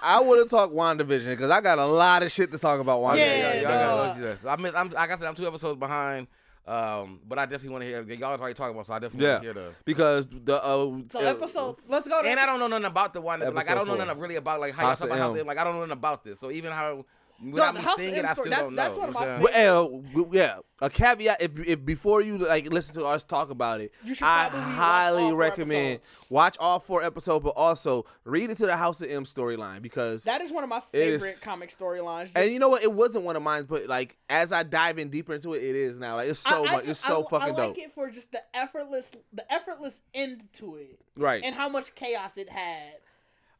I would have talked WandaVision because I got a lot of shit to talk about WandaVision. Like I said, I'm 2 episodes behind. But I definitely want to hear. Y'all already talking about, so I definitely want to hear the because episode. Let's go. And I don't know nothing about the one. Like I don't know nothing really about like how y'all talk about House of M. Like I don't know nothing about this. So even how. Without me seeing it, I still don't know. That's one of my a caveat. If before you like listen to us talk about it, I highly recommend watch all 4 episodes, but also read into the House of M storyline because that is one of my favorite comic storylines. And you know what? It wasn't one of mine, but like as I dive in deeper into it, it is now. Like it's so much. It's so fucking dope. I like it for just the effortless end to it, right? And how much chaos it had.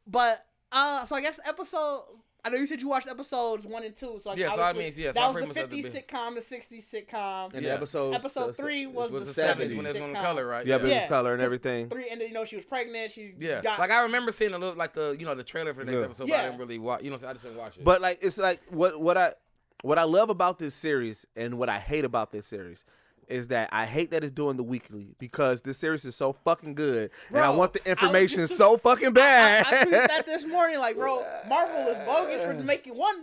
But so I guess episode. I know you said you watched episodes 1 and 2. So yeah, so I mean, yeah, so that was the 50s sitcom, the 60s sitcom. And episode 3 was the 70s when it was on color, right? Yeah, it was color and everything. 3, and then she was pregnant. She like I remember seeing a little like the the trailer for the next episode, but I didn't really watch. I just didn't watch it. But like it's like what I love about this series and what I hate about this series is that I hate that it's doing the weekly because this series is so fucking good. Bro, and I want the information so fucking bad. I tweeted that this morning, like, bro, Marvel is bogus for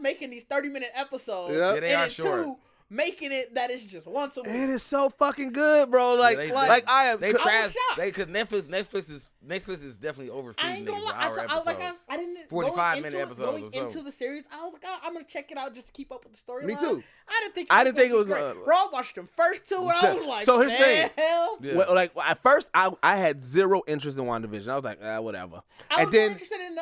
making these 30-minute episodes. Yep. Yeah, they are short. 2, making it that it's just once a week. It is so fucking good, bro. Like I am. They trash. Because Netflix is definitely overfeeding. I ain't gonna lie. I was like, I didn't 45-minute episodes. Going into the series, I was like, I'm gonna check it out just to keep up with the storyline. Me too. I didn't think it was great. Bro, I watched them first 2, and I was like, so here's the thing. Yeah. Well, like at first, I had zero interest in WandaVision. I was like, whatever. I was more interested in the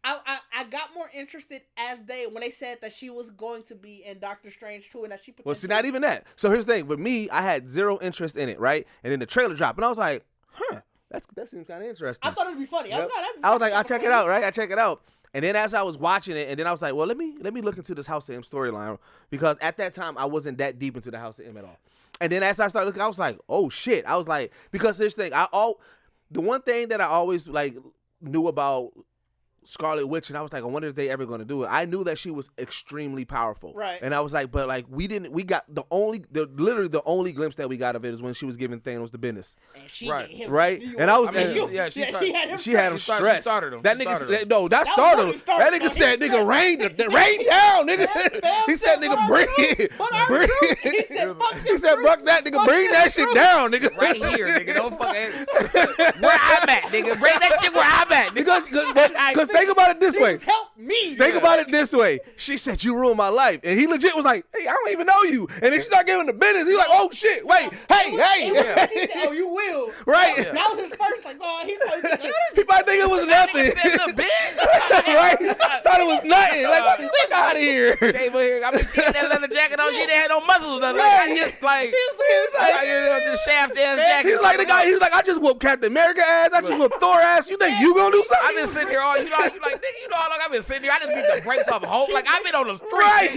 I got more interested when they said that she was going to be in Doctor Strange 2 and that she potentially... Well, see, not even that. So here's the thing. With me, I had zero interest in it, right? And then the trailer dropped, and I was like, that seems kind of interesting. I thought it would be funny. Yep. I was like, I'll check it out, right? I check it out. And then as I was watching it, and then I was like, well, let me look into this House of M storyline because at that time, I wasn't that deep into the House of M at all. And then as I started looking, I was like, oh, shit. I was like, because this thing, the one thing that I always like knew about Scarlet Witch, and I was like, I wonder if they ever going to do it. I knew that she was extremely powerful, right? And I was like, but like we got literally the only glimpse that we got of it is when she was giving Thanos the business, and she right? And I was, she had him stressed. She started him. That started him. That nigga said, "Nigga, rain down, nigga." He said, "Nigga, bring it." He said, "Fuck that, nigga, bring that shit down, nigga." Right here, nigga. Don't fucking where I'm at, nigga. Bring that shit where I'm at, nigga. Because think about it this way. Help me. Think about it this way. She said, you ruined my life. And he legit was like, hey, I don't even know you. And then she started giving the business. He's like, oh, shit. Wait. Hey. She said, oh, you will. Right. That was his first, like, oh, he probably think it was nothing. Right? Thought it was nothing. Like, fuck out of here. I mean, she had that leather jacket on. She didn't have no muscles. Like, I just, like, this shaft-ass jacket. He's like, I just whooped Captain America ass. I just whooped Thor ass. You think you gonna do something? I've been sitting here all, you like, nigga, how long I've been sitting here? I just beat the brakes off Hulk. Like, I've been on the street. Right.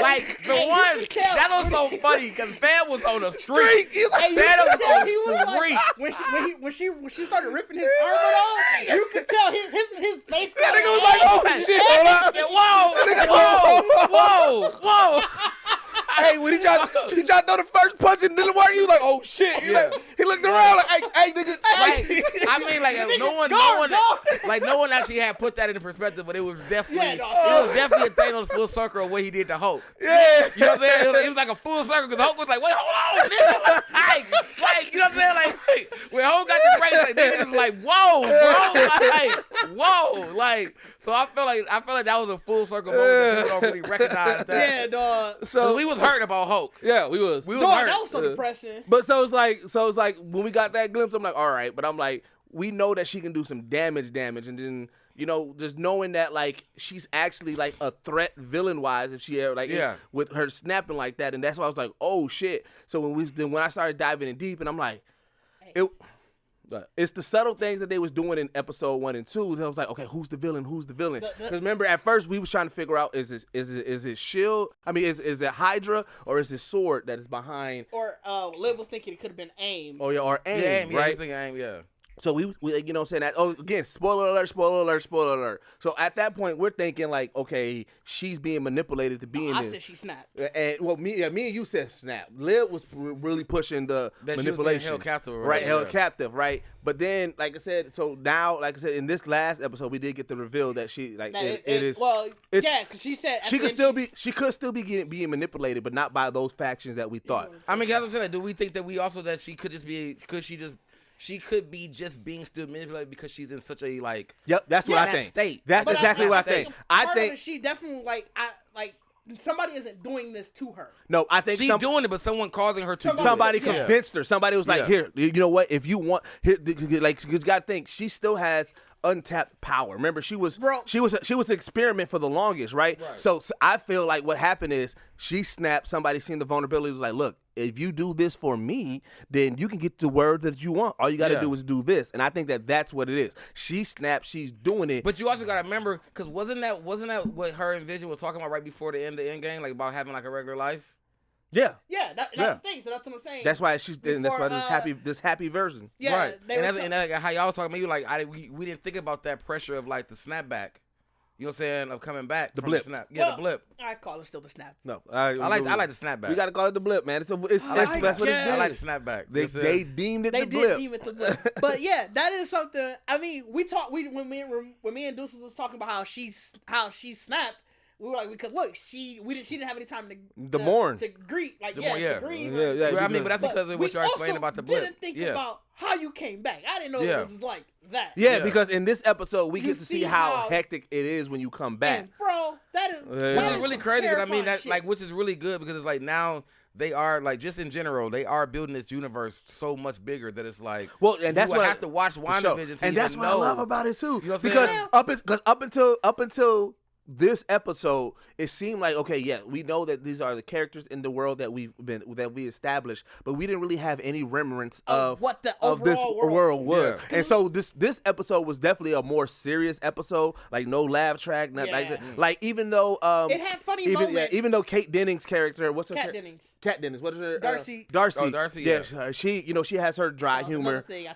Like the one, that was so funny, because Fam was on the street. He's like, Fam was on the street. Like, when she started ripping his armor off, you could tell his face. That nigga was like, oh, shit. Whoa. Hey, when he tried to throw the first punch and didn't work, he was like, oh shit. He looked around like, hey, nigga. I mean, like, no one actually had put that into perspective, but it was definitely, a Thanos full circle of what he did to Hulk. Yeah. You know what I'm saying? It was like a full circle because Hulk was like, wait, hold on, nigga. Like, you know what I'm saying? Like, when Hulk got the brakes, like, niggas was like, whoa, bro. Like, whoa. Like, so I feel like that was a full circle moment that people don't really recognize that. Yeah, dog. So we was hurting about Hulk. Yeah, we was. Dog, that was so depressing. But so it's like when we got that glimpse, I'm like, all right. But I'm like, we know that she can do some damage, and then just knowing that like she's actually like a threat villain wise if she ever with her snapping like that, and that's why I was like, oh shit. So when I started diving in deep, and I'm like, it's the subtle things that they was doing in episode 1 and 2. I was like, okay, who's the villain? Because remember, at first we was trying to figure out is it Shield? I mean, is it Hydra or is it Sword that is behind? Or Liv was thinking it could have been AIM. Or AIM, yeah, right? AIM, yeah. So we you know what I'm saying? That, oh, again, spoiler alert, spoiler alert, spoiler alert. So at that point, we're thinking like, okay, she's being manipulated to be in I this. said she snapped. And well, me and you said snap. Liv was really pushing the that manipulation. She was being held captive, right? Held captive, right? But then, like I said, so now, like I said, in this last episode, we did get the reveal that she like it is. Well, yeah, because she said she could still be being manipulated, but not by those factions that we thought. I mean, as I said, do we think that she could just be she could be just being still manipulated because she's in such a like. Yep, that's what I think. State. That's exactly what I think. I think she definitely like somebody isn't doing this to her. No, I think she's doing it, but someone causing her to. Somebody convinced her. Somebody was like, "Here, you know what? If you want, here, like, you got to think she still has untapped power. Remember, she was an experiment for the longest, right? So I feel like what happened is she snapped. Somebody seen the vulnerability, was like, look, if you do this for me, then you can get the word that you want. All you got to do is do this. And I think that that's what it is. She snapped. She's doing it. But you also got to remember, because wasn't that what her and Vision was talking about right before the end game, like about having like a regular life? Yeah, that's the thing. So that's what I'm saying. That's why that's why this happy version. Yeah, right. And that's how y'all was talking. Maybe like we didn't think about that pressure of like the snapback. You know what I'm saying? Of coming back. The blip. The snap. Yeah, the blip. I call it still the snap. No, I like the snapback. We gotta call it the blip, man. That's what it's I like the snapback. They deemed it the blip. They did deem it the blip. But yeah, that is something. I mean, when me and Deuce was talking about how she snapped. We were like, because look, she didn't have any time to mourn, to grieve, like to grieve. Yeah. I mean, but that's because of what y'all explained about the blip. We didn't think about how you came back. I didn't know it was like that. Yeah, because in this episode we get to see how hectic it is when you come back. And bro, that is which is really crazy. Because I mean, that like, which is really good because it's like now. They are like just in general. They are building this universe so much bigger that it's like. Well, and that's what I have to watch WandaVision, and that's what I love about it too. You know because up until this episode, it seemed like, okay, yeah, we know that these are the characters in the world that we established, but we didn't really have any remembrance of what the this world was. Yeah. And so this episode was definitely a more serious episode, like no laugh track, not like that. Like even though it had funny moments. Yeah, even though Kate Dennings' character, what's her Kat Dennings. What is her? Darcy. Darcy. Oh, Darcy. Yeah, she has her dry humor. Thing you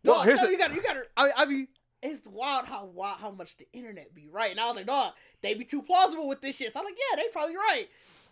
got her. I mean. It's wild how much the internet be right. And I was like, dog, they be too plausible with this shit. So I'm like, yeah, they probably right.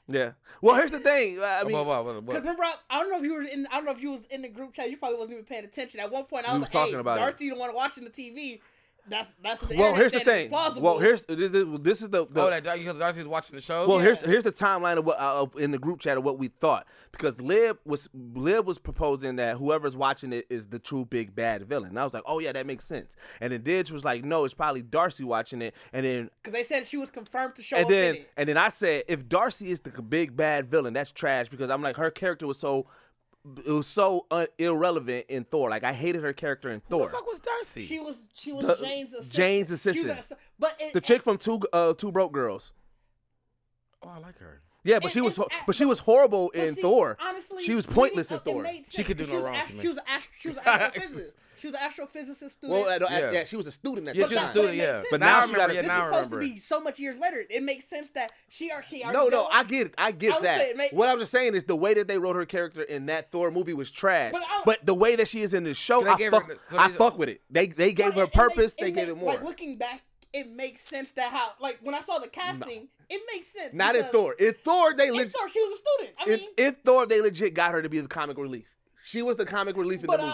Yeah. Well, here's the thing. I mean, because remember, I don't know if you was in the group chat. You probably wasn't even paying attention. At one point, I was like, talking about Darcy, the one watching the TV. That's the well. Here's the thing. Plausible. Well, this is the because Darcy was watching the show. Well, here's the timeline of what in the group chat of what we thought, because Liv was proposing that whoever's watching it is the true big bad villain. And I was like, oh yeah, that makes sense. And then Didge was like, no, it's probably Darcy watching it. And then because they said she was confirmed to show up in it. And then I said, if Darcy is the big bad villain, that's trash, because I'm like, her character was so. It was so irrelevant in Thor. Like, I hated her character in Thor. Who the fuck was Darcy? She was Jane's assistant. The chick from Two Broke Girls. Oh, I like her. Yeah, but she was horrible in Thor. Honestly, she was pointless in Thor. She could do no wrong to me. She was an astrophysicist. She was an astrophysicist student. Well, she was a student. She was a student. Yeah, but now she got this is supposed to be so much years later. It makes sense that she already. No, I get it. I get that. What I'm just saying is the way that they wrote her character in that Thor movie was trash. But the way that she is in the show, I fuck with it. They gave her purpose. They gave it more. Like, looking back, it makes sense that when I saw the casting, it makes sense. Not in Thor. In Thor, she was a student. In Thor, they legit got her to be the comic relief. She was the comic relief in the movie.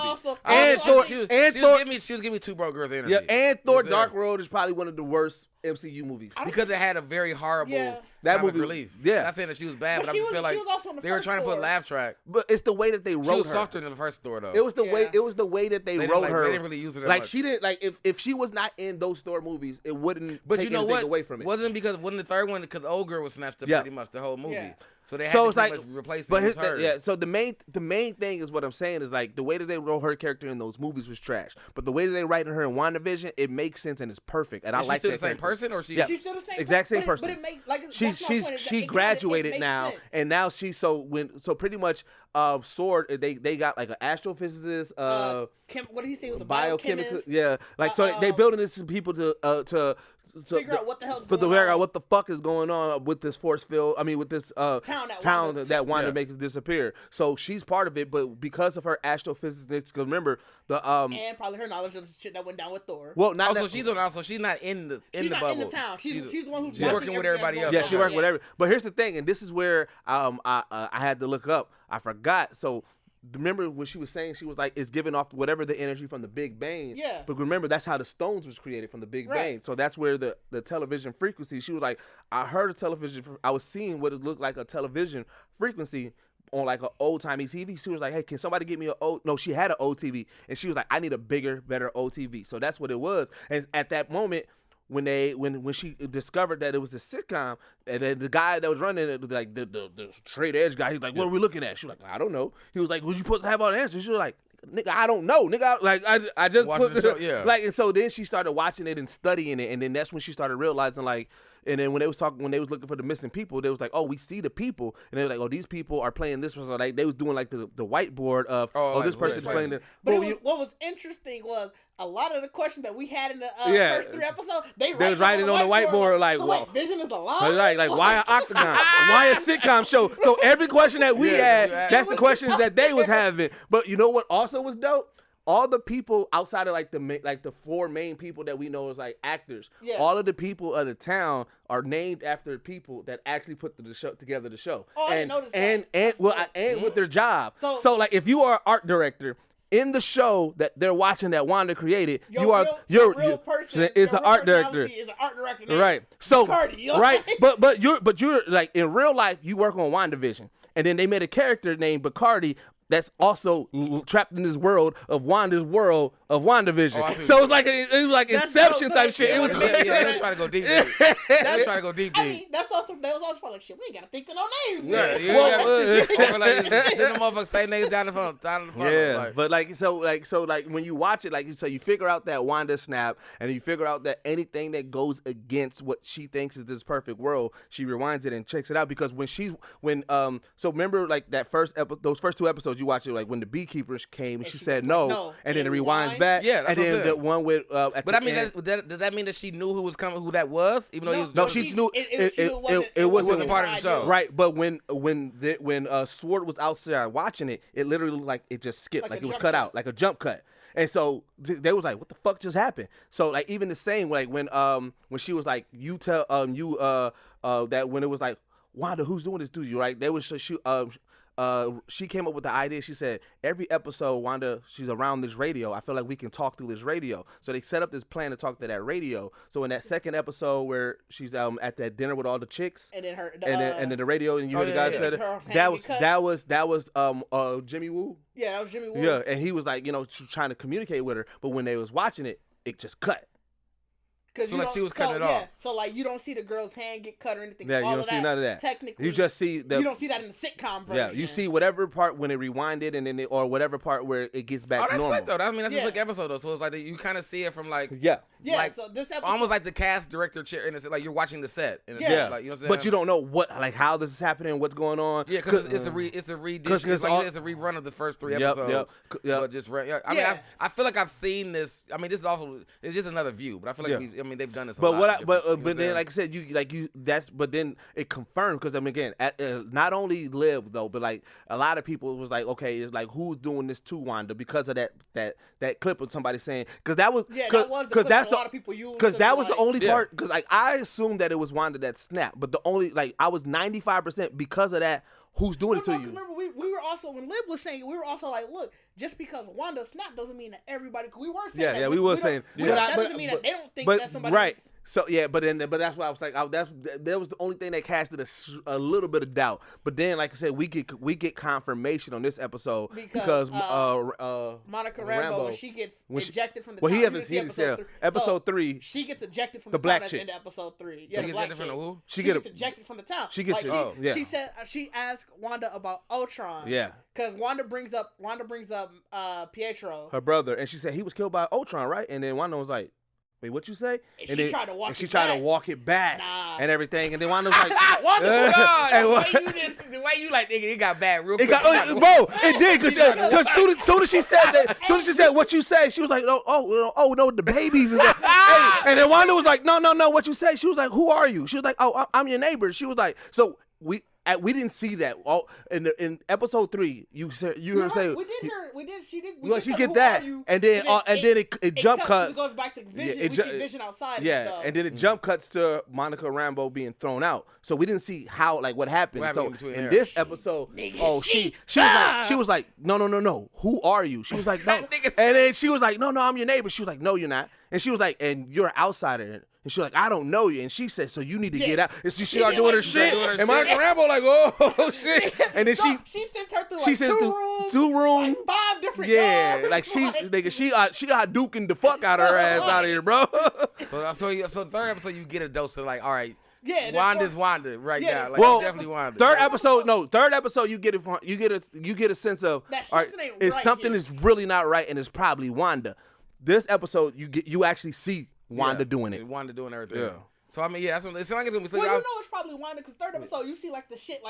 She was giving me Two Broke Girls energy. Yeah, and Thor: Dark World is probably one of the worst MCU movies because it had a very horrible that movie relief. Yeah, not saying that she was bad, but I just feel like they were trying to put a laugh track. But it's the way that they wrote her. She was softer than the first Thor, though. It was the way. It was the way that they wrote her. They didn't really use it. Like she didn't like if she was not in those Thor movies, it wouldn't. But take you know anything what? Away from it. Wasn't the third one because old girl was snatched up pretty much the whole movie. Yeah. So they had to pretty much replace it with her. Yeah. So the main thing is what I'm saying is like the way that they wrote her character in those movies was trash. But the way that they writing her in WandaVision, it makes sense and it's perfect. And I like that. She's still the same person, or she's still the same exact same person. But it makes like she graduated now, and now she's so pretty much Sword. They got like an astrophysicist. What did he say? Was a biochemical. biochemist? Yeah, like so they building this to people to figure out what the hell's to going figure out on. what the fuck is going on with this force field. I mean, with this town that Wanda makes disappear. So she's part of it, but because of her astrophysics, because remember the and probably her knowledge of the shit that went down with Thor. Well, not also she's not in the she's not bubble. in the town. She's the one who's she's working with everybody else. Yeah, she working with everybody. But here's the thing, and this is where I had to look up. I forgot. So remember when she was saying, she was like, it's giving off whatever the energy from the Big Bang. Yeah. But remember, that's how the Stones was created, from the Big Bang. So that's where the television frequency, she was like, I heard a television, I was seeing what it looked like a television frequency on like an old timey TV. She was like, hey, can somebody get me an old, no, she had an old TV. And she was like, I need a bigger, better old TV. So that's what it was. And at that moment, when she discovered that it was a sitcom, and then the guy that was running it, like the straight edge guy, he's like, what are we looking at? She was like, I don't know. He was like, was you supposed to have all the answers? She was like, nigga, I don't know, nigga. Like I just watching put the show, yeah. Like, and so then she started watching it and studying it, and then that's when she started realizing, like, and then when they was looking for the missing people, they was like, oh, we see the people, and they were like, oh, these people are playing this one. So like they was doing like the whiteboard of, like, this person's playing the. But what was interesting was a lot of the questions that we had in the first 3 episodes, they was writing on the whiteboard like, so well, wait, Vision is alive. Like why an octagon? Why a sitcom show? So every question that we had, that's the questions that they was having. But you know what also was dope? All the people outside of like the 4 main people that we know as like actors, all of the people of the town are named after people that actually put the show together. The show, oh, and I didn't notice that. and with their job. So like if you are an art director in the show that they're watching that Wanda created, your real person is an art director. Is an art director, right? So Cardi, right, but you're like in real life you work on Wandavision, and then they made a character named Bacardi that's also trapped in this world of Wanda's world of Wandavision. Oh, so it was like Inception type shit. It was they was trying to go deep. They was trying to go deep. I mean, they was also like, shit, we ain't gotta think of no names. Send the motherfuckers say names down the phone. Yeah, but like when you watch it, like so you figure out that Wanda snap, and you figure out that anything that goes against what she thinks is this perfect world, she rewinds it and checks it out. Because so remember like those first 2 episodes you watch it, like when the beekeepers came and she said no, and then it rewinds back. Yeah, that's and then the one with but I mean, does that mean that she knew who was coming, who that was, even though he was? No, she knew it wasn't part of the show, right? But when Sword was outside watching it, it literally looked like it just skipped, like it was cut out, like a jump cut. And so they was like, "What the fuck just happened?" So like even the same, like when she was like, "You tell that," when it was like, "Wanda, who's doing this to you?" Right? They was she came up with the idea. She said, every episode, Wanda, she's around this radio. I feel like we can talk through this radio. So they set up this plan to talk to that radio. So in that second episode where she's at that dinner with all the chicks, and then the radio, and you heard the guy said it. That was Jimmy Woo. Yeah, that was Jimmy Woo. Yeah, and he was like, trying to communicate with her, but when they was watching it, it just cut. So like she was cutting it off. So like you don't see the girl's hand get cut or anything. Yeah, you don't see none of that. Technically, you just see you don't see that in the sitcom version. Yeah, you see whatever part when it rewinded, and then or whatever part where it gets back normal. Oh, that's right though. I mean, that's a slick episode though. So it's like you kind of see it from like like, so this episode almost like the cast director chair, and like you're watching the set. Like, you know what I'm saying? But you don't know how this is happening, what's going on. Yeah, because it's a rerun of the first 3 episodes. But just I mean, I feel like I've seen this. I mean, this is also it's just another view, but I feel like they've done this. But then like I said, but then it confirmed, because I mean again, not only Liv though, but like a lot of people was like, okay, it's like who's doing this to Wanda because of that clip of somebody saying, because that was that's a lot of people use, because that was the only part, because like I assumed that it was Wanda that snapped, but the only like I was 95% because of that. Who's doing it to you? Remember, we were also, when Lib was saying, we were also like, look, just because Wanda snapped doesn't mean that everybody. We were saying that. Yeah, we were saying. That doesn't mean that they don't think that somebody. Right. So but that's why I was like, that was the only thing that casted a little bit of doubt. But then, like I said, we get confirmation on this episode because Monica Rambeau, when she gets ejected from the town. Well, he hasn't seen episode 3. She gets ejected from the black chick. At the end of episode 3. Yeah, the black chick. She gets ejected from the town. She gets She said she asked Wanda about Ultron. Yeah. Because Wanda brings up Pietro, her brother, and she said he was killed by Ultron, right? And then Wanda was like, wait, what you say? And she tried to walk and she it tried back. to walk it back and everything. And then Wanda was like, the way you like, nigga, it got bad real quick. Bro, it did, because soon as she said that, soon as she said what you say, she was like, no, the babies. And then Wanda was like, no, what you say? She was like, who are you? She was like, oh, I'm your neighbor. She was like, so we didn't see that. In episode 3, you heard her say she get that, and then it jump cuts. It goes back to Vision. We see Vision outside. Yeah, and then it jump cuts to Monica Rambeau being thrown out. So we didn't see how what happened. So in this episode, she was like, no, who are you? She was like, no, and then she was like, no, I'm your neighbor. She was like, no, you're not. And she was like, and you're an outsider. And she was like, I don't know you. And she said, so you need to get out. And she started doing her shit. And Monica Rambeau like, oh shit. And then she sent her through two rooms, like 5 different doors. Like she got duking the fuck out of her ass out of here, bro. So the third episode you get a dose of like, all right. Yeah, Wanda's Wanda right now. Like, well, definitely Wanda. Third episode, you get a sense of something is really not right, and it's probably Wanda. This episode, you actually see Wanda doing it. Wanda doing everything. Yeah. So I mean, yeah, that's what it's like. It's gonna be. Well, you know, it's probably Wanda because third episode you see like the shit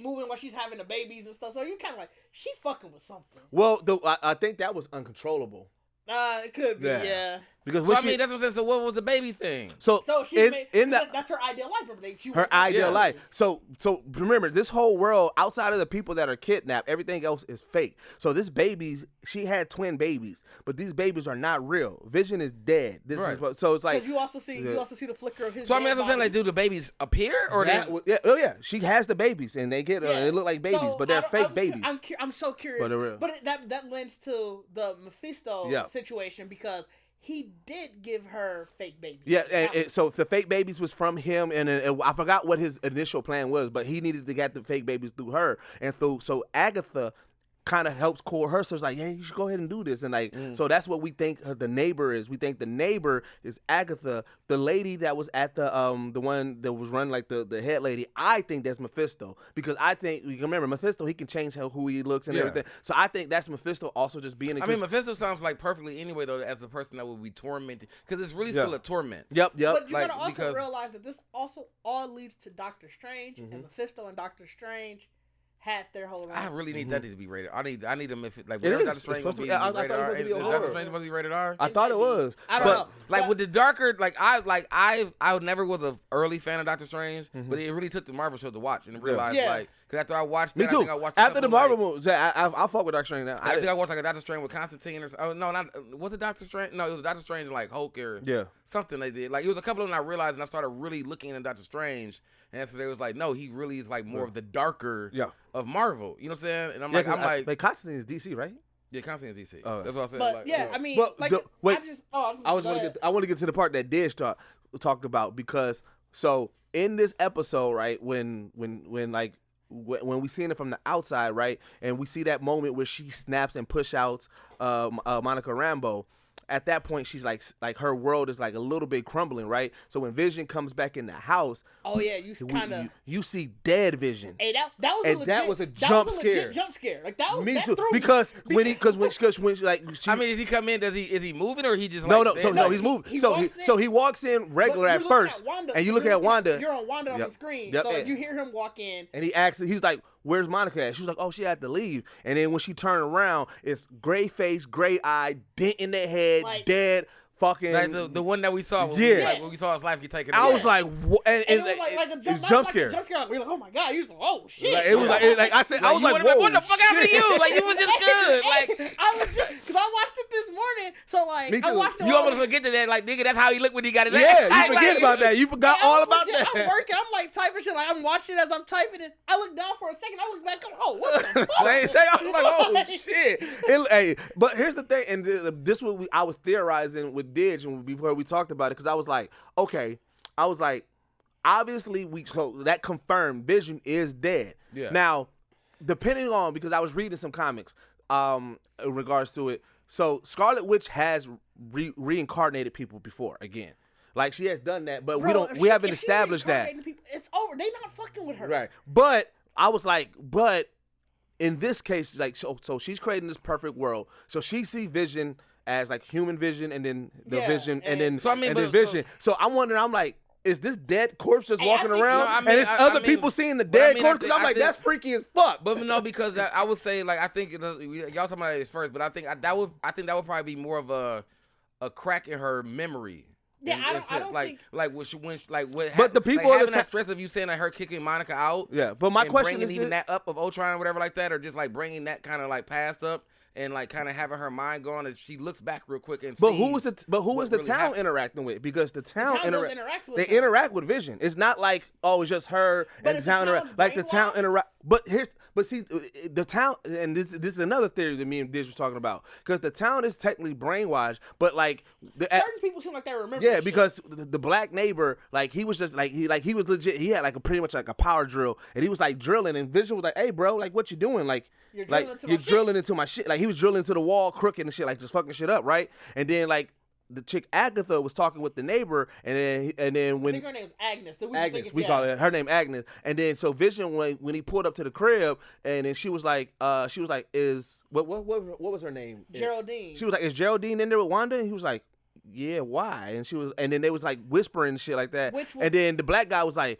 moving while she's having the babies and stuff. So you kind of like she fucking with something. Well, I think that was uncontrollable. It could be, yeah. Because that's what I'm saying. So what was the baby thing? So she that's her ideal life. Her ideal life. So remember, this whole world outside of the people that are kidnapped, everything else is fake. So this baby's, she had twin babies, but these babies are not real. Vision is dead. This is what, so it's like you also see the flicker of his. So I mean, that's what I'm saying. Like, do the babies appear or yeah, she has the babies and they get they look like babies, but they're fake babies. I'm so curious, but they're real. But that lends to the Mephisto situation because he did give her fake babies. Yeah, and so the fake babies was from him, and I forgot what his initial plan was, but he needed to get the fake babies through her, and so Agatha kind of helps core her. So it's like, yeah, you should go ahead and do this, and like, so that's what we think the neighbor is. We think the neighbor is Agatha, the lady that was at the one that was running like the head lady. I think that's Mephisto because I think you remember Mephisto, he can change who he looks and everything. So I think that's Mephisto also just being. I mean, Mephisto sounds like perfectly anyway though as the person that would be tormented because it's really still a torment. Yep. But you gotta also realize that this also all leads to Doctor Strange and Mephisto and Doctor Strange had their whole. I really need that to be rated. I need them if like Doctor Strange supposed to be rated R. Doctor Strange supposed to be rated R. I thought it was. I don't know. Like with the darker, I never was an early fan of Doctor Strange, but it really took the Marvel show to watch and realize like because after I watched that, me too. I think I watched after the Marvel movie, I fuck with Doctor Strange now. I think I watched like a Doctor Strange with Constantine was it Doctor Strange? No, it was Doctor Strange and like Hulk or something they did. Like it was a couple of them I realized and I started really looking into Doctor Strange. And so they was like, no, he really is like more of the darker of Marvel. You know what I'm saying? And I'm like, Constantine is DC, right? Yeah, Constantine is DC. That's what I said. But I mean, I want to get to the part that Dish talked about because so in this episode, right, when we seen it from the outside, right, and we see that moment where she snaps and push outs Monica Rambeau. At that point, she's like her world is like a little bit crumbling, right? So when Vision comes back in the house, you see dead Vision. Hey, that was a jump scare. Jump scare. Like that was me too. Because when I mean, is he come in? Is he moving or he just no? So he's moving. So he walks in regular at first, and you look at Wanda. You're on Wanda on the screen, so you hear him walk in, and he's like, "Where's Monica at?" She was like, "Oh, she had to leave." And then when she turned around, it's gray face, gray eye, dent in the head, dead. Fucking like the one that we saw, when we saw his life get taken. I was like, what? And it was like a jump scare. We're like, oh my god, he was like, oh shit. Like, it was like I said, I was like, whoa, what the fuck happened to you? Like you was just good. Like I was just because I watched it this morning, so like me too. I watched it. You almost forget that, like nigga, that's how he looked when he got it. Yeah, you forget about that. You forgot all about that. I'm working. I'm like typing shit. Like I'm watching it as I'm typing it. I look down for a second. I look back. Oh, what the fuck? Same thing. I was like, oh shit. Hey, but here's the thing, and this was I was theorizing with Didge and before we talked about it because I was like, okay, obviously so that confirmed Vision is dead. Yeah. Now, depending on because I was reading some comics in regards to it. So Scarlet Witch has reincarnated people before again. Like she has done that, but we haven't established that. People, it's over. They not fucking with her. Right. But I was like, in this case, like so she's creating this perfect world. So she see Vision as like human Vision and then the Yeah, Vision and then So, I mean, and but- then Vision. So I'm wondering. I'm like, is this dead corpse just Hey, I walking think- around? No, I mean, and it's I other mean- people seeing the but I dead mean, I corpse. think- I'm I like, think- that's freaky as fuck. But no, because I would say like I think y'all talking about it first, but I think that would probably be more of a crack in her memory. Yeah, I don't like think- like when she like what. But the people like of the having that stress of you saying like her kicking Monica out. Yeah, but my and question bringing is even this- that up of Ultron or whatever like that, or just like bringing that kind of like past up and like kind of having her mind going, and she looks back real quick and. But sees who was the what really town happened. interacting with? Because the town, town doesn't interact with they them. interact with Vision. It's not like it's just her But and if the the town town's interact. Like the town brainwashed? interact. But see, the town, and this is another theory that me and Diz was talking about. Because the town is technically brainwashed, but like certain people seem like they remember. yeah, shit. because the black neighbor, like he was just like he was legit. He had like pretty much like a power drill, and he was like drilling, and Vision was like, "Hey, bro, like what you doing? Like You're drilling into my you're shit." drilling into my shit. Like he was drilling into the wall, crooked and shit, like just fucking shit up, right?" And then like the chick Agatha was talking with the neighbor, and then I when think her name's Agnes. Agnes, we call it her name Agnes, and then so Vision when he pulled up to the crib, and then she was like, is what was her name? Geraldine. She was like, is Geraldine in there with Wanda? And he was like, yeah, why? And then they was like whispering and shit like that. And then the black guy was like,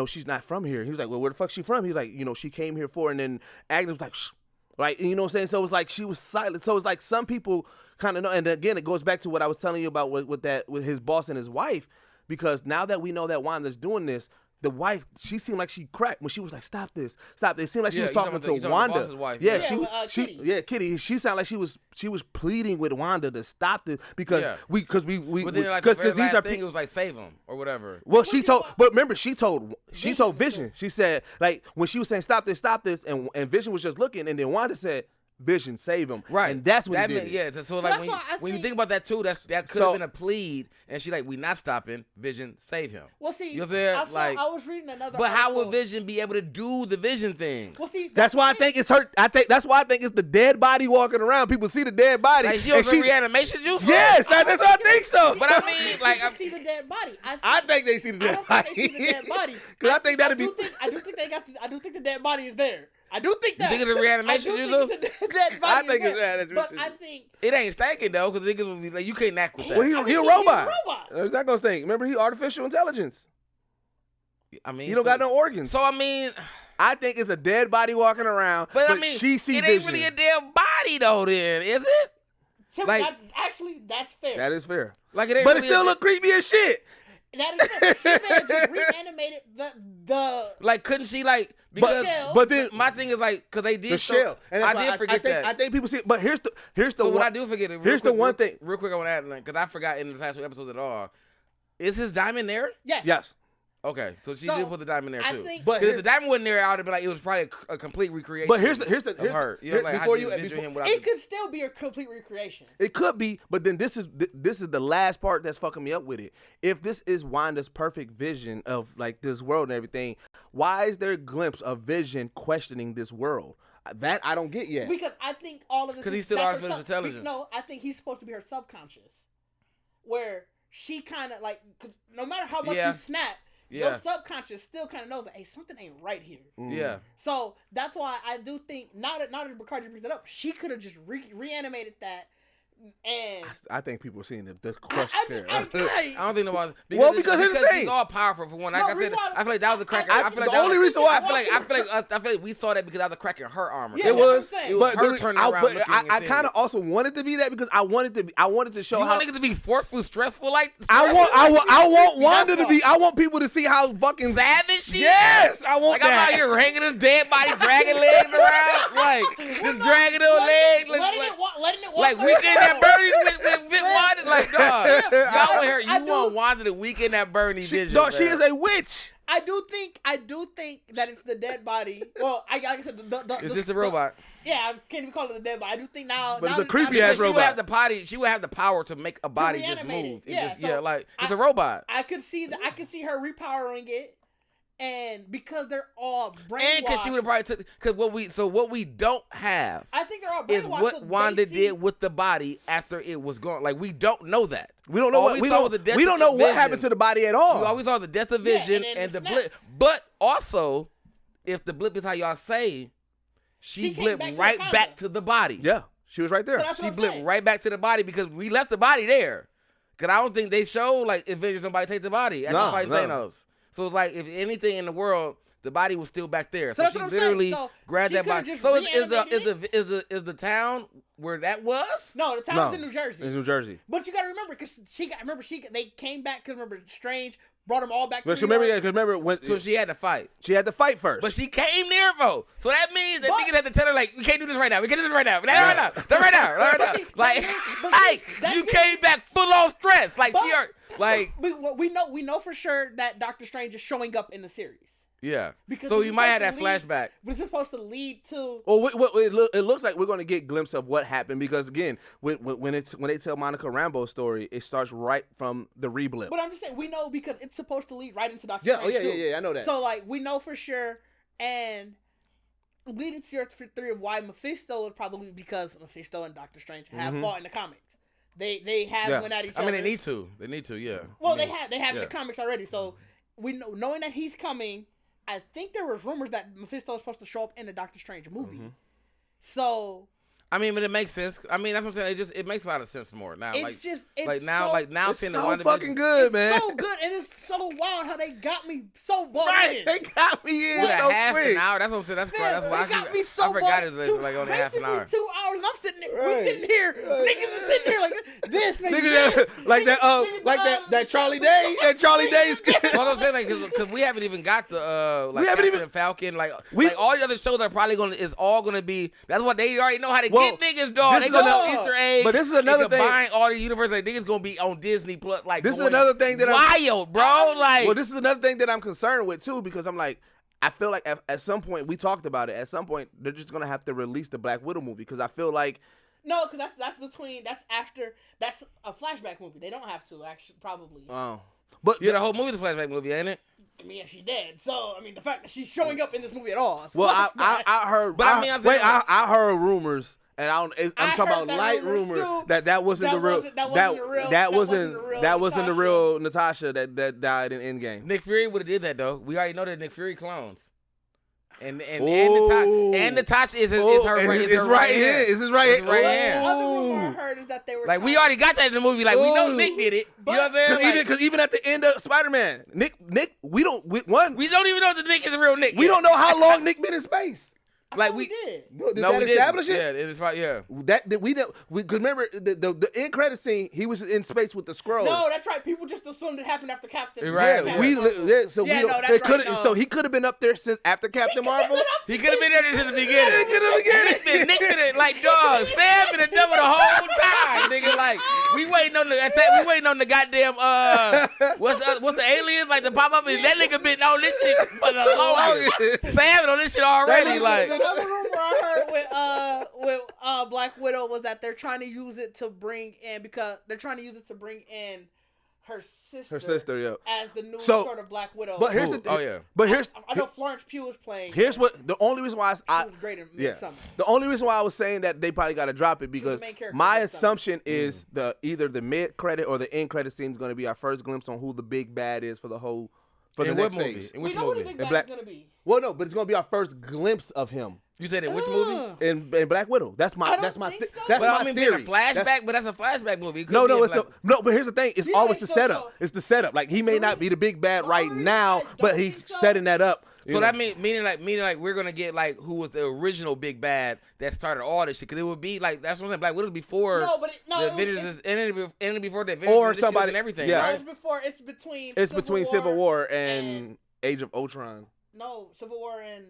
she's not from here. He was like, well, where the fuck she from? He was like, she came here for, and then Agnes was like, shh. Like, you know what I'm saying? So it was like she was silent. So it's like some people kind of know. And again, it goes back to what I was telling you about with his boss and his wife. Because now that we know that Wanda's doing this, the wife, she seemed like she cracked when she was like, stop this. It seemed like she was talking to Wanda. boss's wife, yeah, yeah. Kitty. She sounded like she was pleading with Wanda to stop this because Yeah. we But then like the very these last are thing, people. it was like save him or whatever. Well, but remember, she told Vision. She said, like, when she was saying, stop this, and Vision was just looking, and then Wanda said, Vision, save him. Right. And that's when that he did meant, it. Yeah, so that's like why I when you think- think about that too, that could So- have been a plead, and she like, we not stopping, Vision, save him. Well, see, You know what I'm saying? I was reading another. But how would article. Vision be able to do the Vision thing? Well, see, That's why I think it's her. That's why I think it's the dead body walking around. People see the dead body. Like she and was in reanimation juice? Yes, that's what I think so. But I mean, like, I see the dead body. I think they see the I dead don't body. think they see the dead body. Because I think that'd be. I do think they got. I do think the dead body is there. I do think that. think it's a reanimation I do juice? think the dead body I think is it's there. reanimation But juice. I think It ain't stinking though, because niggas would be like, you can't act with that. Well, I he a think robot. robot. It's not gonna stink. Remember, he artificial intelligence. I mean, He don't got no organs. So I mean, I think it's a dead body walking around. but I mean, she sees it ain't Vision. really a damn body though. Then is it? Like, actually, that's fair. That is fair. Like it ain't. But it really still a, look creepy as shit. That is fair. She may have just reanimated the. Like, couldn't she like? Because shell. But then my thing is like, because they did the shell. And that's I why did forget think, that. I think people see it. But here's the So one. what I do forget, real here's quick, the one real, thing. Real quick, I want to add, because I forgot in the past two episodes at all. Is his diamond there? Yes. Yes. Okay, so she So, did put the diamond there I too. think- But Because if the diamond wasn't there, I would have been like, it was probably a complete recreation. But here's the of her. You know, like before how you you envision him without It the, could still be a complete recreation. It could be, but then this is the last part that's fucking me up with it. If this is Wanda's perfect vision of like this world and everything, why is there a glimpse of Vision questioning this world? That I don't get yet. Because I think all of this. 'Cause is he's still that's her artificial intelligence. No, I think he's supposed to be her subconscious, where she kind of like, cause no matter how much Yeah. you snap, Yeah. your subconscious still kind of knows that hey, something ain't right here. yeah. So that's why I do think now that Bacardi brings it up, she could have just reanimated that, and I think people are seeing the I question. I don't think nobody. Well, because here's the she's thing. all powerful for one. Like No, I said, reason why- I feel like that was a crack. I- I feel like the that only was, reason why- I feel like we saw that because that was a crack in her armor. Yeah, It was, that's what I'm saying. It was but her turning around looking and I seeing kind of it. also wanted to be that because I wanted to show You how want niggas to be forceful, stressful like? I want Wanda to That's be. I want people to see how fucking savage she is? Yes, I want Like I'm that. out here hanging this dead body, dragging legs around, like just dragging those legs, letting it walk like on weekend her that own. Bernie with Vic Wanda, like dog. Y'all in here, I you do- want Wanda to weekend that Bernie vision? Dog, she man. is a witch. I do think that it's the dead body. Well, like I said, It's just a robot. Yeah, I can't even call it a dead body. I do think now. But now it's a that- creepy now ass that- She would robot. have the potty. She would have the power to make a body just reanimate it. move. It Yeah, just, so like it's I- a robot. I could see that. I could see her repowering it, and because they're all brainwashed. And because she would have probably took because what we don't have I think they're all is brainwashed. what so they Wanda see- did with the body after it was gone. Like we don't know that. We don't know All what we we saw don't. was the death We of don't know what Vision. happened to the body at We all. always saw the death of Yeah, Vision and then and the the snap. blip. But also, if the blip is how y'all say, she She came blipped back to right Wakanda. back to the body. Yeah, She was right there. So that's She what I'm blipped saying. right back to the body because we left the body there. Because I don't think they show, like, if Avengers nobody take the body after fighting Thanos. So it's like, if anything in the world, the body was still back there. So that's she what I'm literally saying. So grabbed she that could've body. just So is the town where that was? No, the town's in New Jersey. It's New Jersey. But you gotta remember, because they came back. Because remember, Strange brought them all back. But to New York. remember when So she had to fight. she had to fight first. But she came there, though. So that means that But- niggas had to tell her, like, we can't do this right now. We can't do this right now. Not right now. Not right now. Not right now. see, Like, but like that you means- came back full on stress. Like, But- she hurt. Like, we know for sure that Doctor Strange is showing up in the series. yeah. Because So this you is might have supposed that to flashback. But it's supposed to lead to. Well, it looks like we're going to get a glimpse of what happened because again, when they tell Monica Rambeau's story, it starts right from the reblip. But I'm just saying we know because it's supposed to lead right into Doctor Yeah, Strange. I know that. So like we know for sure, and leading to your theory of why Mephisto would probably because Mephisto and Doctor Strange have fought in the comics. They have went at each other. I mean, they need to. They need to, yeah. Well, I mean, they have in yeah. the comics already. So we know, knowing that he's coming, I think there was rumors that Mephisto is supposed to show up in the Doctor Strange movie. So I mean, but it makes sense. I mean, that's what I'm saying. It makes a lot of sense more now. it's now it's seeing so the WandaVision. fucking good, man. so good, and it's so wild how they got me so bought Right, in. they got me in With a so half quick. an hour. That's what I'm saying. That's Man, that's why they got me so I forgot bought it was to like only half an basically hour. 2 hours, and I'm sitting there. Right. We sitting here. Niggas is sitting here like this. Nigga, like that Charlie Day, that Charlie Day skit. That's what I'm saying, like, because we haven't even got the We haven't Captain even- and Falcon, like all the other shows are probably all gonna be. That's what they already know how to Well, get niggas, dog. this They is gonna another- know Easter eggs. but this is another and thing- combine all the universe, like niggas gonna be on Disney Plus. Like This is going another thing that I'm- wild, bro. Like, Well, this is another thing that I'm concerned with too, because I'm like, I feel like at some point we talked about it. At some point, they're just gonna have to release the Black Widow movie because I feel like No, because that's a flashback movie. They don't have to actually probably. but yeah, the whole movie's a flashback movie, ain't it? I mean, yeah, she's dead. So I mean, the fact that she's showing up in this movie at all. is well, flashback. I heard, But I mean, I'm saying, I heard rumors. And I'm I talking heard about that light rumors, rumor too. that wasn't That the real wasn't the real- that wasn't the Natasha. real Natasha that died in Endgame. Nick Fury would have did that though. We already know that Nick Fury clones. And Ooh. Natasha is her It's right here. It's his right It's right here. here. Other rumor I heard is that they were Like we trying- already got that in the movie. Like we know Ooh. Nick did it. But- You know what I'm saying? Because even at the end of Spider-Man, Nick, we don't we don't even know if the Nick is a real Nick. we yet. don't know how long Nick been in space. I like thought we- did. Did No, that we establish didn't. it? Yeah, it is right. Yeah. That we don't. Because remember the end credit scene, he was in space with the Skrulls. No, that's right. People just assumed it happened after Captain. Right, Yeah, yeah. we so Yeah, we don't, no, that's they right, could've- no. so he could have been up there since after Captain Marvel. He could have been there since the beginning. He coulda been- Nick been it like dog. Sam been a double the whole time, nigga. Like we waiting on the attack. We waiting on the goddamn what's the aliens like to pop up and that nigga been on this shit for the longest. Sam been on this shit already. Like Another rumor I heard with Black Widow was that they're trying to use it to bring in her sister. Her sister, yeah. As the new So- sort of Black Widow. But here's the Ooh, thing. oh, yeah. But here's I know Florence Pugh was playing. here's what the only reason why She I was great in yeah Midsummer. the only reason why I was saying that they probably got to drop it because main character my in Midsummer. assumption is either the mid credit or the end credit scene is going to be our first glimpse on who the big bad is for the in next what movie? phase. In We which know who the movie? big bad Black- is gonna be. Well, no, but it's going to be our first glimpse of him You said in which movie? in Black Widow. That's my I don't that's my think so. that's Well, my I mean, theory. being a flashback, That's- but that's a flashback movie. It could No, be no, in it's Black- no. But here's the thing: it's Yeah, always the so- setup. so- It's the setup. Like he may not be the big bad right reason now, I but don't he's think so- setting that up. you So know. that meaning like we're gonna get like who was the original big bad that started all this shit? Because it would be like that's what I'm saying. Black Widow's before No, but the Avengers is ended before the Avengers Or and somebody- and everything. yeah. Right? It's between. it's between Civil War and Age of Ultron. No, Civil War and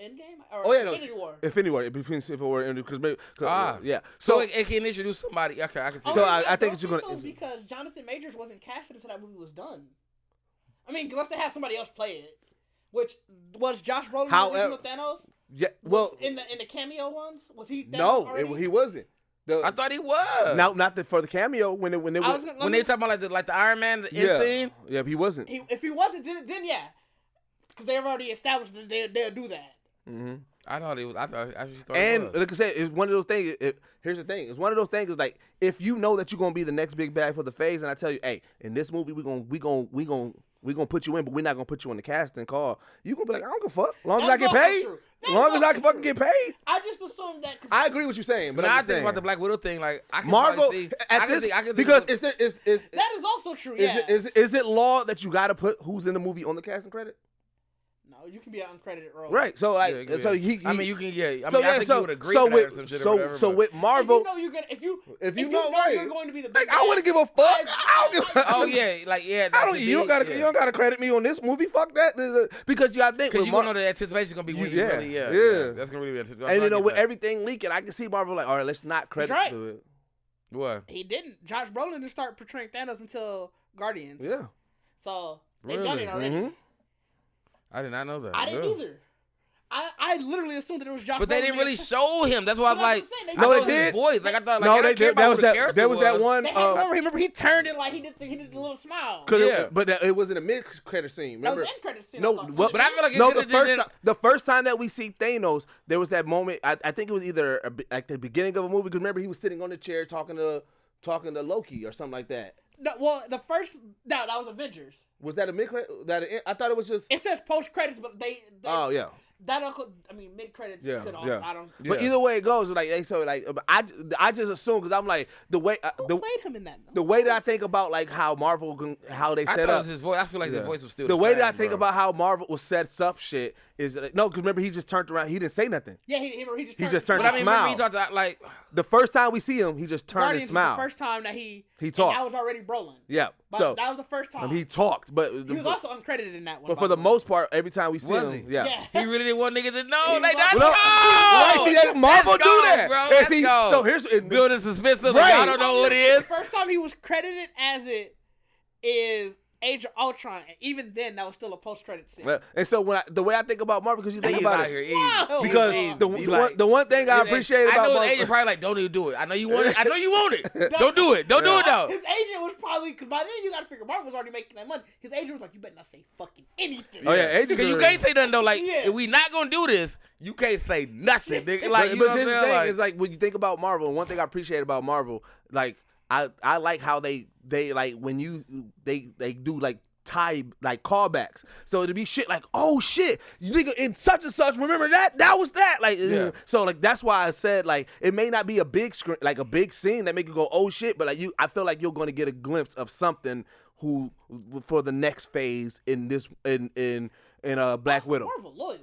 Endgame. Or Oh yeah, no, Infinity War. Infinity War between Civil War and because Ah. yeah. So So it can introduce somebody. Okay, I can see. So that. I think don't it's gonna- so because Jonathan Majors wasn't casted until that movie was done. I mean, unless they had somebody else play it, which was Josh Brolin the However- original Thanos. yeah, well, in the cameo ones, was he? Thanos no, already? he wasn't. I thought he was. Not for the cameo when they I was gonna- when they talk about like the Iron Man end yeah scene. yeah he wasn't. If he wasn't, then yeah, because they've already established that they'll do that. Mm-hmm. I thought he was. I actually thought And he was. like I said, it's one of those things. Here's the thing: it's one of those things. Is like if you know that you're gonna be the next big bad for the phase, and I tell you, hey, in this movie we gonna we're gonna put you in, but we're not gonna put you on the casting call. You gonna be like, I don't give a fuck. As long as I That's get also paid. true. As long as I can fucking get paid. I just assumed that. I agree with you saying, but But I'm I just think saying. about the Black Widow thing. Like I can Marvel probably see, at I can this, see, I can because see, is That is also true. Yeah. is it law that you gotta put who's in the movie on the casting credit? No, you can be an uncredited role. Right. So like, Yeah, so he I mean, you can. Yeah. I mean, so, I yeah, think so, you would agree so to that with, or some shit so, or whatever. so but- with Marvel, If you know you're gonna, if you know, know right. you're going to be the like big I bad, wouldn't give a fuck. I don't give a Oh yeah, like yeah. I don't. You don't gotta credit me on this movie. Fuck that. Because you gotta think. Because with you gonna know the anticipation gonna be when you yeah, really, yeah. That's gonna really be anticipation. And you know, with everything leaking, I can see Marvel like, all right, let's not credit right. to it. What? He didn't. Josh Brolin didn't start portraying Thanos until Guardians. Yeah. So they've done it already. Mm-hmm. I did not know that. I didn't either. I literally assumed that it was Josh. But they Brolin didn't being- really show him. That's why I was But like, that's what I'm saying, I thought they it was his did. voice. Like I thought, like No, I they didn't care did. about There who was the that. character There was that one. They had, remember he turned it like he did the little smile. Yeah. But it wasn't a mid credit scene. That Remember? was the end credit scene. No, I thought. what- But I feel like it No, could've did it- the first time that we see Thanos, there was that moment. I think it was either like the beginning of a movie because remember he was sitting on the chair talking to Loki or something like that. No, well, the first that was Avengers. Was that a mid credit? I thought it was just. It says post credits, but they Oh yeah. mid credits. Yeah, could yeah. I don't. But either way it goes, like they so like I just assume because I'm like the way Who played him in that? the way that I think about like how Marvel how they I set thought it up. was his voice. I feel like his voice was still The way same, that I think bro. about how Marvel was sets up shit is like, no, because remember he just turned around. He didn't say nothing. Yeah, he just turned But I to mean, smile. remember he talked about like The first time we see him, he just turned Guardians and smiled. was the first time that he talked. That was already Brolin. Yeah. But So that was the first time. he talked, but He was also uncredited in that one. but by for the way. most part, every time we see Was him, he? yeah. he really didn't want niggas to know. He Like was that's also- go. Right, see, that Marvel Let's do go, that, bro. And Let's see, go. so here's Building suspense of Right. y'all don't know what it is. The first time he was credited as it is Age of Ultron, and even then that was still a post credit scene. Well, and so the way I think about Marvel, because you think He's about out it, here eating. Wow. because He's the one thing I appreciate I about know his Marvel, agent probably like, don't even do it. I know you want it. I know you want it. Don't do it. Don't do it though. His agent was probably, because by then you gotta figure Marvel was already making that money. His agent was like, you better not say fucking anything. Oh, yeah, agents Because you are- can't say nothing though. Like Yeah. if we not gonna do this, you can't say nothing. Nigga. Like but you know what here's I'm the saying? thing Like, is like when you think about Marvel, one thing I appreciate about Marvel, like I like how they like when they do like tie like callbacks. So to be shit like, oh shit, you nigga in such and such, remember that was that, like Yeah. so like that's why I said like it may not be a big screen like a big scene that make you go oh shit, but like I feel like you're gonna get a glimpse of something who for the next phase in this in Black Widow. Marvel loyal.